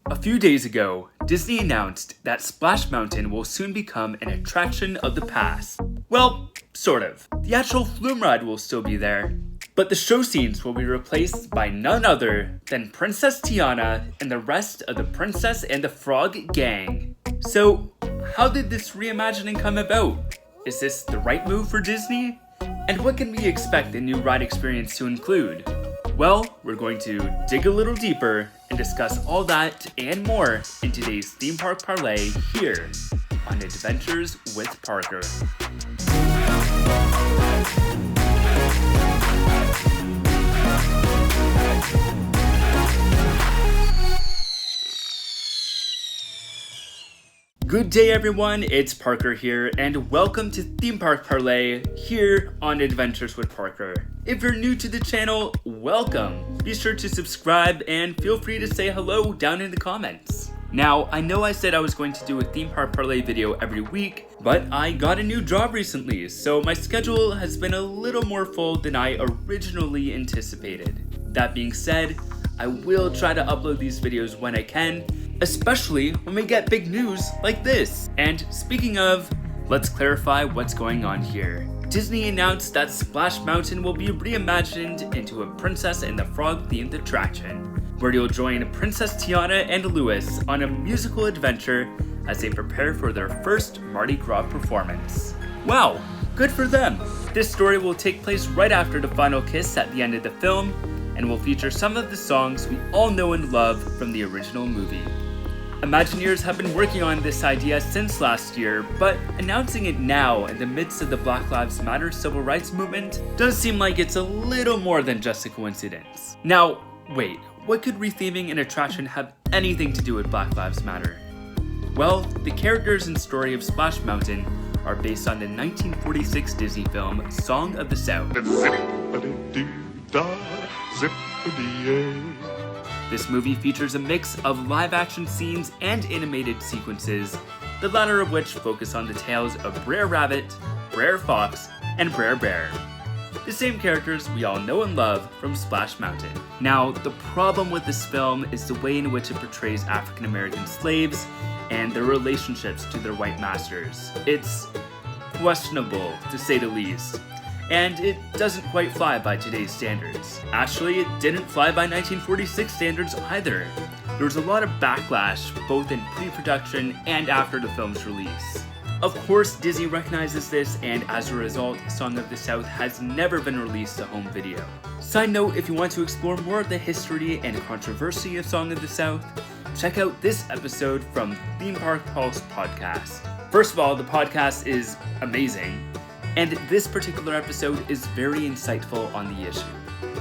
A few days ago, Disney announced that Splash Mountain will soon become an attraction of the past. Well, sort of. The actual flume ride will still be there, but the show scenes will be replaced by none other than Princess Tiana and the rest of the Princess and the Frog gang. So, how did this reimagining come about? Is this the right move for Disney? And what can we expect the new ride experience to include? Well, we're going to dig a little deeper and discuss all that and more in today's Theme Park Parlay here on Adventures with Parker. Good day everyone, it's Parker here, and welcome to Theme Park Parlay here on Adventures with Parker. If you're new to the channel, welcome! Be sure to subscribe and feel free to say hello down in the comments. Now, I know I said I was going to do a Theme Park Parlay video every week, but I got a new job recently, so my schedule has been a little more full than I originally anticipated. That being said, I will try to upload these videos when I can, especially when we get big news like this. And speaking of, let's clarify what's going on here. Disney announced that Splash Mountain will be reimagined into a Princess and the Frog themed attraction, where you'll join Princess Tiana and Louis on a musical adventure as they prepare for their first Mardi Gras performance. Wow, good for them! This story will take place right after the final kiss at the end of the film, and will feature some of the songs we all know and love from the original movie. Imagineers have been working on this idea since last year, but announcing it now in the midst of the Black Lives Matter civil rights movement does seem like it's a little more than just a coincidence. Now, wait, what could retheming an attraction have anything to do with Black Lives Matter? Well, the characters and story of Splash Mountain are based on the 1946 Disney film Song of the South. This movie features a mix of live-action scenes and animated sequences, the latter of which focus on the tales of Brer Rabbit, Brer Fox, and Brer Bear, the same characters we all know and love from Splash Mountain. Now, the problem with this film is the way in which it portrays African-American slaves and their relationships to their white masters. It's questionable, to say the least. And it doesn't quite fly by today's standards. Actually, it didn't fly by 1946 standards either. There was a lot of backlash, both in pre-production and after the film's release. Of course, Disney recognizes this, and as a result, Song of the South has never been released to home video. Side note, if you want to explore more of the history and controversy of Song of the South, check out this episode from Theme Park Pulse podcast. First of all, the podcast is amazing, and this particular episode is very insightful on the issue.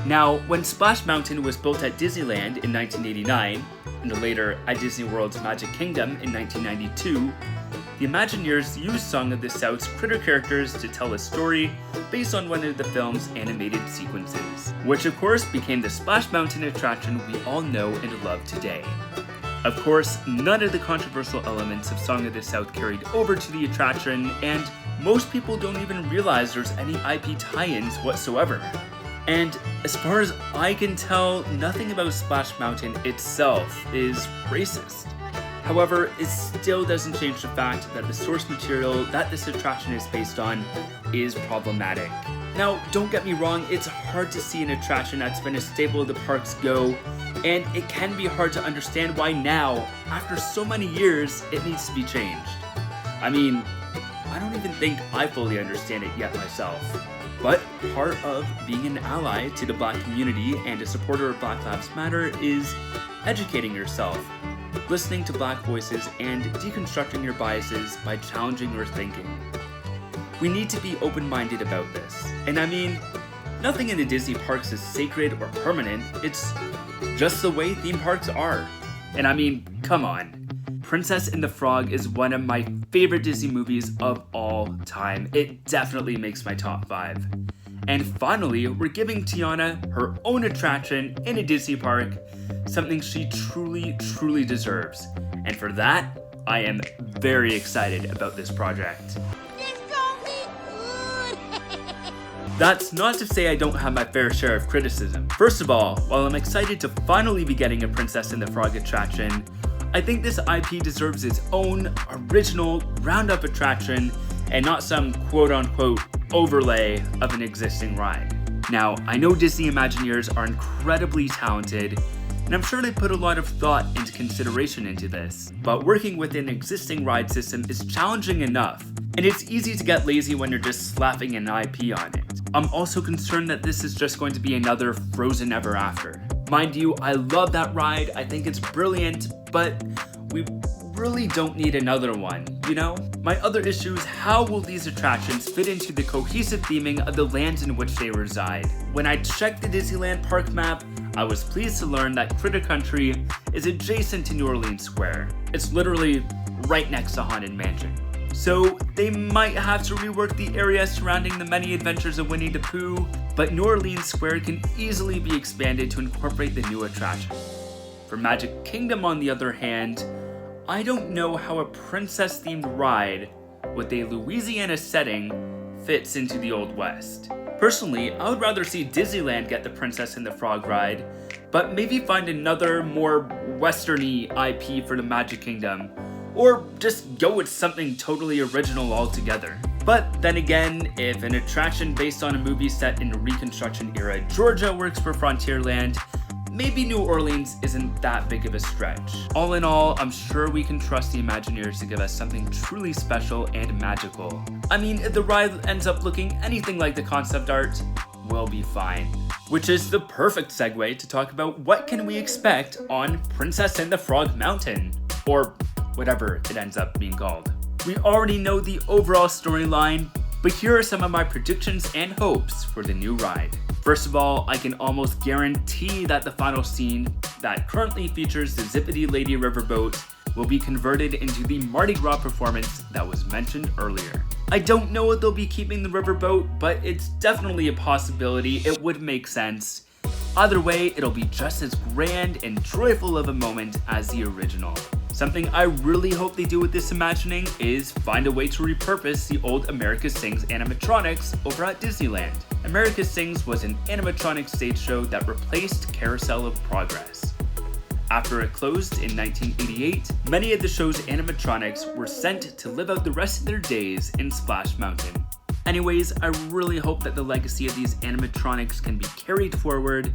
Now, when Splash Mountain was built at Disneyland in 1989, and later at Disney World's Magic Kingdom in 1992, the Imagineers used Song of the South's critter characters to tell a story based on one of the film's animated sequences, which of course became the Splash Mountain attraction we all know and love today. Of course, none of the controversial elements of Song of the South carried over to the attraction, and most people don't even realize there's any IP tie-ins whatsoever. And as far as I can tell, nothing about Splash Mountain itself is racist. However, it still doesn't change the fact that the source material that this attraction is based on is problematic. Now, don't get me wrong, it's hard to see an attraction that's been a staple of the park's go, and it can be hard to understand why now, after so many years, it needs to be changed. I mean, I don't even think I fully understand it yet myself. But part of being an ally to the Black community and a supporter of Black Lives Matter is educating yourself, listening to Black voices, and deconstructing your biases by challenging your thinking. We need to be open-minded about this. And I mean, nothing in the Disney parks is sacred or permanent, it's just the way theme parks are. And I mean, come on. Princess and the Frog is one of my favorite Disney movies of all time. It definitely makes my top 5. And finally, we're giving Tiana her own attraction in a Disney park, something she truly deserves. And for that, I am very excited about this project. It's gonna be good! That's not to say I don't have my fair share of criticism. First of all, while I'm excited to finally be getting a Princess and the Frog attraction, I think this IP deserves its own original ground-up attraction and not some quote-unquote overlay of an existing ride. Now, I know Disney Imagineers are incredibly talented, and I'm sure they put a lot of thought and consideration into this, but working with an existing ride system is challenging enough, and it's easy to get lazy when you're just slapping an IP on it. I'm also concerned that this is just going to be another Frozen Ever After. Mind you, I love that ride, I think it's brilliant, but we really don't need another one, you know? My other issue is how will these attractions fit into the cohesive theming of the lands in which they reside? When I checked the Disneyland park map, I was pleased to learn that Critter Country is adjacent to New Orleans Square. It's literally right next to Haunted Mansion. So they might have to rework the area surrounding the many adventures of Winnie the Pooh, but New Orleans Square can easily be expanded to incorporate the new attraction. For Magic Kingdom, on the other hand, I don't know how a princess-themed ride with a Louisiana setting fits into the Old West. Personally, I would rather see Disneyland get the Princess and the Frog ride, but maybe find another, more western-y IP for the Magic Kingdom, or just go with something totally original altogether. But then again, if an attraction based on a movie set in Reconstruction era Georgia works for Frontierland, maybe New Orleans isn't that big of a stretch. All in all, I'm sure we can trust the Imagineers to give us something truly special and magical. I mean, if the ride ends up looking anything like the concept art, we'll be fine. Which is the perfect segue to talk about what can we expect on Princess and the Frog Mountain, or whatever it ends up being called. We already know the overall storyline, but here are some of my predictions and hopes for the new ride. First of all, I can almost guarantee that the final scene that currently features the Zippity Lady Riverboat will be converted into the Mardi Gras performance that was mentioned earlier. I don't know if they'll be keeping the riverboat, but it's definitely a possibility. It would make sense. Either way, it'll be just as grand and joyful of a moment as the original. Something I really hope they do with this imagining is find a way to repurpose the old America Sings animatronics over at Disneyland. America Sings was an animatronic stage show that replaced Carousel of Progress. After it closed in 1988, many of the show's animatronics were sent to live out the rest of their days in Splash Mountain. Anyways, I really hope that the legacy of these animatronics can be carried forward.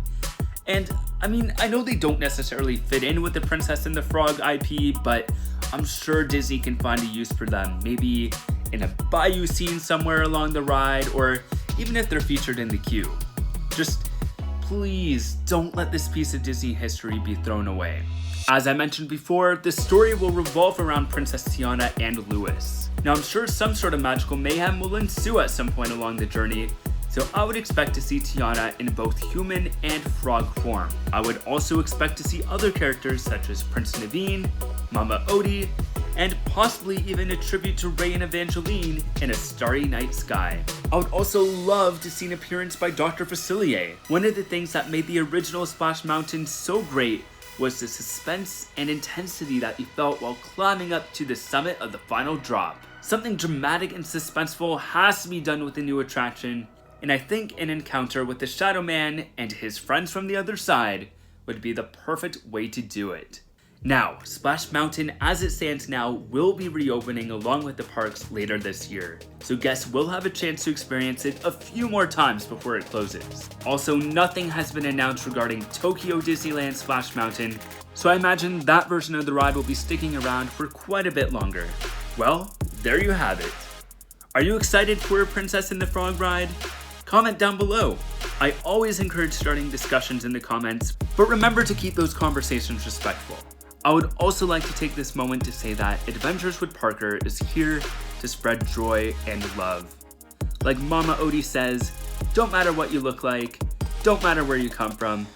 And I mean, I know they don't necessarily fit in with the Princess and the Frog IP, but I'm sure Disney can find a use for them. Maybe in a bayou scene somewhere along the ride, or even if they're featured in the queue. Just please don't let this piece of Disney history be thrown away. As I mentioned before, the story will revolve around Princess Tiana and Louis. Now I'm sure some sort of magical mayhem will ensue at some point along the journey, so I would expect to see Tiana in both human and frog form. I would also expect to see other characters such as Prince Naveen, Mama Odie, and possibly even a tribute to Ray and Evangeline in A Starry Night Sky. I would also love to see an appearance by Dr. Facilier. One of the things that made the original Splash Mountain so great was the suspense and intensity that you felt while climbing up to the summit of the final drop. Something dramatic and suspenseful has to be done with the new attraction, and I think an encounter with the Shadow Man and his friends from the other side would be the perfect way to do it. Now, Splash Mountain as it stands now will be reopening along with the parks later this year, so guests will have a chance to experience it a few more times before it closes. Also, nothing has been announced regarding Tokyo Disneyland Splash Mountain, so I imagine that version of the ride will be sticking around for quite a bit longer. Well, there you have it. Are you excited for a Princess and the Frog ride? Comment down below. I always encourage starting discussions in the comments, but remember to keep those conversations respectful. I would also like to take this moment to say that Adventures with Parker is here to spread joy and love. Like Mama Odie says, don't matter what you look like, don't matter where you come from,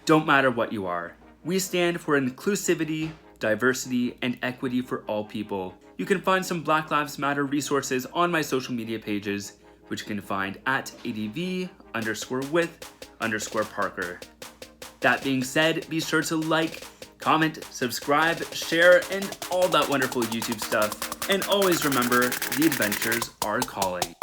don't matter what you are. We stand for inclusivity, diversity, and equity for all people. You can find some Black Lives Matter resources on my social media pages, which you can find at adv_with_Parker. That being said, be sure to like, comment, subscribe, share, and all that wonderful YouTube stuff. And always remember, the adventures are calling.